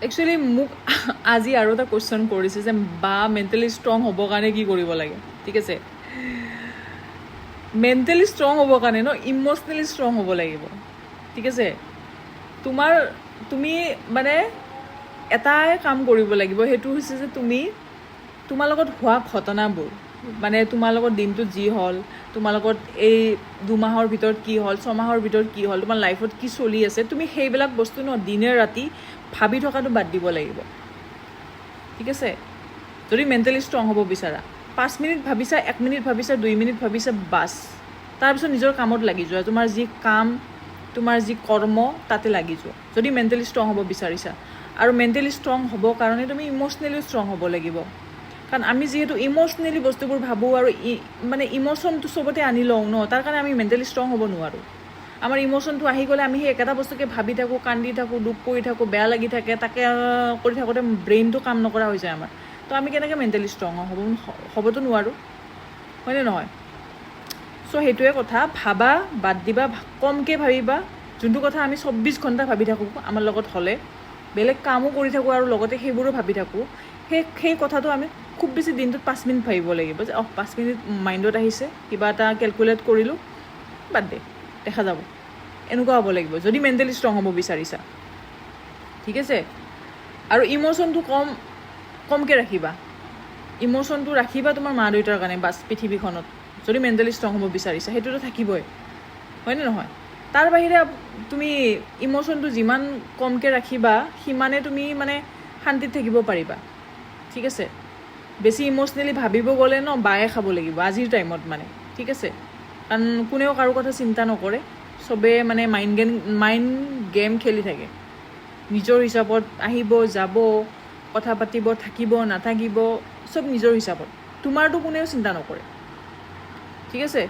Actually মোক আজি আৰু এটা কুৱেশ্যন কৰিছে যে বা মেণ্টেলি ষ্ট্ৰং হ'বৰ কাৰণে কি কৰিব লাগে, ঠিক আছে। মেণ্টেলি ষ্ট্ৰং হ'বৰ কাৰণে ইম'চনেলি ষ্ট্ৰং হ'ব লাগিব, ঠিক আছে। তুমি মানে এটাই কাম কৰিব লাগিব, সেইটো হৈছে যে তুমি তোমাৰ লগত হোৱা ঘটনাবোৰ, মানে তোমাৰ লগত দিনটোত যি হ'ল, তোমাৰ লগত এই 2 মাহৰ ভিতৰত কি হ'ল, 6 মাহৰ ভিতৰত কি হ'ল, তোমাৰ লাইফত কি চলি আছে, তুমি সেইবিলাক বস্তু দিনে ৰাতি ভাবি থকাটো বাদ দিব লাগিব, ঠিক আছে। যদি মেণ্টেলি ষ্ট্ৰং হ'ব বিচাৰা, 5 মিনিট ভাবিছা, 1 মিনিট ভাবিছা, 2 মিনিট ভাবিছা, বাছ। তাৰপিছত নিজৰ কামত লাগি যোৱা, তোমাৰ যি কাম, তোমাৰ যি কৰ্ম, তাতে লাগি যোৱা, যদি মেণ্টেলি ষ্ট্ৰং হ'ব বিচাৰিছা। আৰু মেণ্টেলি ষ্ট্ৰং হ'বৰ কাৰণে তুমি ইম'চনেলি ষ্ট্ৰং হ'ব লাগিব, কাৰণ আমি যিহেতু ইম'চনেলি বস্তুবোৰ ভাবোঁ আৰু মানে ইম'চনটো চবতে আনি লওঁ তাৰ কাৰণে আমি মেণ্টেলি ষ্ট্ৰং হ'ব নোৱাৰোঁ। আমাৰ ইম'চনটো আহি গ'লে আমি সেই একেটা বস্তুকে ভাবি থাকোঁ, কান্দি থাকোঁ, দুখ কৰি থাকোঁ, বেয়া লাগি থাকে, তাকে কৰি থাকোঁতে ব্ৰেইনটো কাম নকৰা হৈ যায় আমাৰ। তো আমি কেনেকৈ মেণ্টেলি ষ্ট্ৰং হ'বতো নোৱাৰোঁ, হয়নে নহয়? চ' সেইটোৱে কথা, ভাবা বাদ দিবা, কমকৈ ভাবিবা। যোনটো কথা আমি 24 ঘণ্টা ভাবি থাকোঁ আমাৰ লগত হ'লে, বেলেগ কামো কৰি থাকোঁ আৰু লগতে সেইবোৰো ভাবি থাকোঁ, সেই কথাটো আমি খুব বেছি দিনটোত 5 মিনিট ভাবিব লাগিব যে 5 মিনিট মাইণ্ডত আহিছে, কিবা এটা কেলকুলেট কৰিলোঁ, বাদ দে, দেখা যাব, এনেকুৱা হ'ব লাগিব যদি মেণ্টেলি ষ্ট্ৰং হ'ব বিচাৰিছা, ঠিক আছে। আৰু ইম'চনটো কমকৈ ৰাখিবা, ইম'চনটো ৰাখিবা তোমাৰ মা দেউতাৰ কাৰণে, বাছ, পৃথিৱীখনত। যদি মেণ্টেলি ষ্ট্ৰং হ'ব বিচাৰিছা, সেইটোতো থাকিবই, হয়নে নহয়? তাৰ বাহিৰে তুমি ইম'চনটো যিমান কমকৈ ৰাখিবা, সিমানে তুমি মানে শান্তিত থাকিব পাৰিবা, ঠিক আছে। বেছি ইম'চনেলি ভাবিব গ'লে বায়ে খাব লাগিব আজিৰ টাইমত, মানে, ঠিক আছে। কাৰণ কোনেও কাৰো কথা চিন্তা নকৰে, চবে মানে মাইণ্ড গেম খেলি থাকে, নিজৰ হিচাপত আহিব যাব, কথা পাতিব, থাকিব নাথাকিব, চব নিজৰ হিচাপত, তোমাৰতো কোনেও চিন্তা নকৰে, ঠিক আছে।